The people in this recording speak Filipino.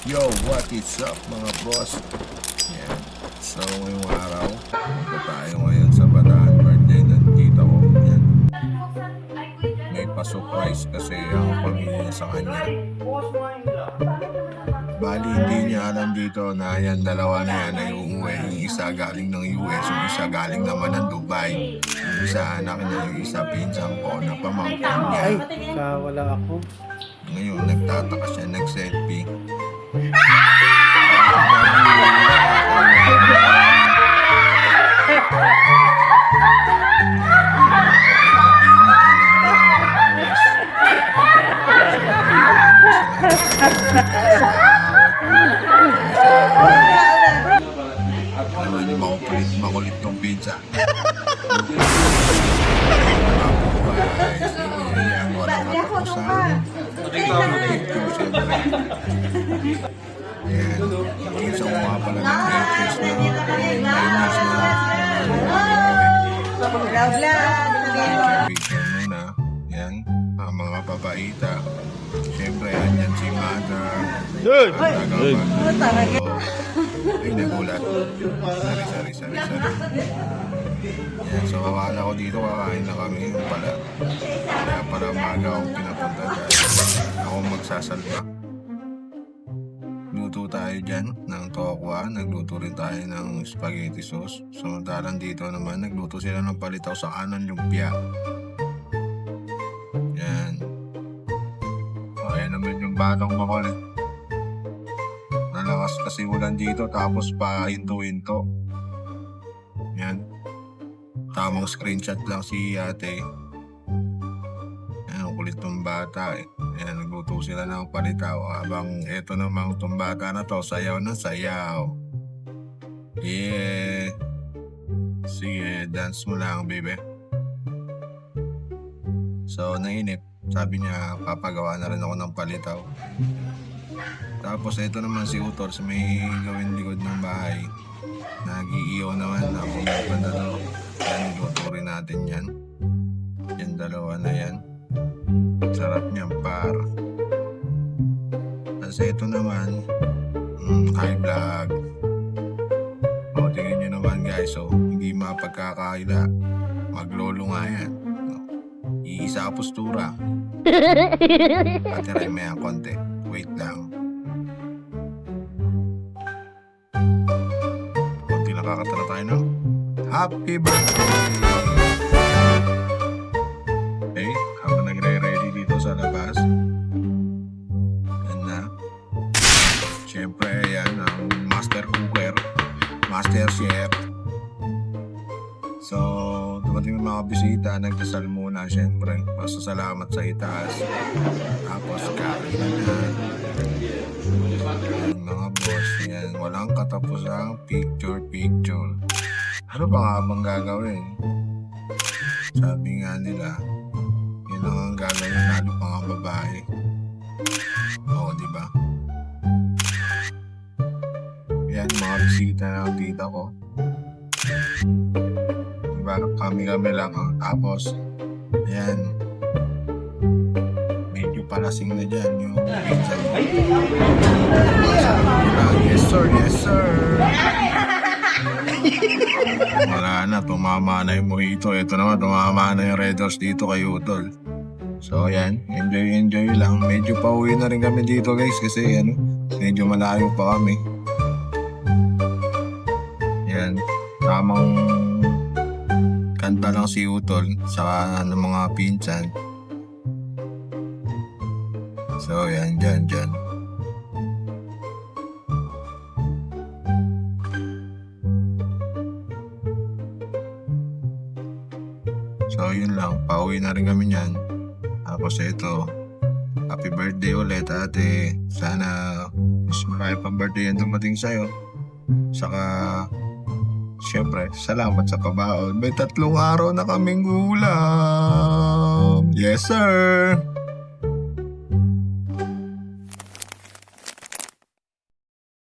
Yo, what is up mga boss? Yan. So ngayong araw, punta tayo ngayon sa Bataan birthday ng tita ko. Yan. May pa-surprise kasi ang pamilya sa kanya. Bali hindi niya alam dito na yan, dalawa na yan ay uuwi. Yung isa galing ng US, yung isa galing naman ng Dubai. Yung isa anak niya, yung isa pinsan ko na pamangkin niya. Ay, wala ako. Ngayon nagtataka siya, nag-selfie. Naman yung makulit tong pizza. Walang katapusan. Yan. Isa ko nga pala ng Matrix na minus na picture muna. Yan. Ang mga babaita. Siyempre, andyan si Mother. Ay, nagulat. Sorry. Yan. So, akala ko dito kakain na kami. Yung pala. Kaya para umaga akong pinapunta dahil ako magsasalba. Luto tayo dyan ng tokwa, nagluto rin tayo ng spaghetti sauce. Samantalang dito naman, nagluto sila ng palitaw sa kanan lumpia. Yan. Ayan naman yung batang makulit. Nalakas kasi ulan dito tapos pa hinto-hinto. Yan. Tamang screenshot lang si ate. Yan, kulit ng bata eh. Ayan, nagluto sila ng palitaw. Habang eto namang itong bata na to, sayaw na sayaw. Yeah. Sige, dance mo lang, baby. So, nainip. Sabi niya, papagawa na rin ako ng palitaw. Tapos, eto naman si Utor sa may gawin likod ng bahay. Nag-iiyaw naman. Ako may banda doon. Yan, niluto rin natin yan. Yan, dalawa na yan. Sarap niyang par. Kasi ito naman, high vlog. O, tingnan nyo naman guys, so, hindi mapagkakaila. Maglolo nga yan. Iisa postura. Patiray mo yan konti. Wait lang. Konti lang kakatala tayo ng happy birthday! Okay, habang nagre-ready dito sa labas. Yan na. Siyempre, yan ang master cooker, master chef. So, dumating yung mga bisita, nagdasal muna siyempre. Pasasalamat sa itaas. Tapos, kain na. Yan, mga boss, yan. Walang katapusang picture. Ano pa nga bang gagawin? Sabi nga nila, yun lang ang gagawin lalo pa nga babae. Oo, di ba? Yan, mga bisita ng tita ko. Diba? Kami lang. Tapos, ayan. Medyo palasing na dyan yung pizza. Yes, sir. Wala na, tumama na yung mojito. Ito naman, tumama na yung Red Horse dito kay Utol. So, ayan. Enjoy lang. Medyo pauwi na rin kami dito, guys. Kasi, medyo malayo pa kami. Yan. Tamang kanta lang si Utol sa ng mga pinsan. So, yan. Dyan. So, yun lang. Pauwi na rin kami niyan. Tapos ito, happy birthday ulit ate. Sana mas marami pang birthday yan dumating sa'yo. Saka, syempre, salamat sa pabaon. May 3 araw na kaming ulam. Yes, sir!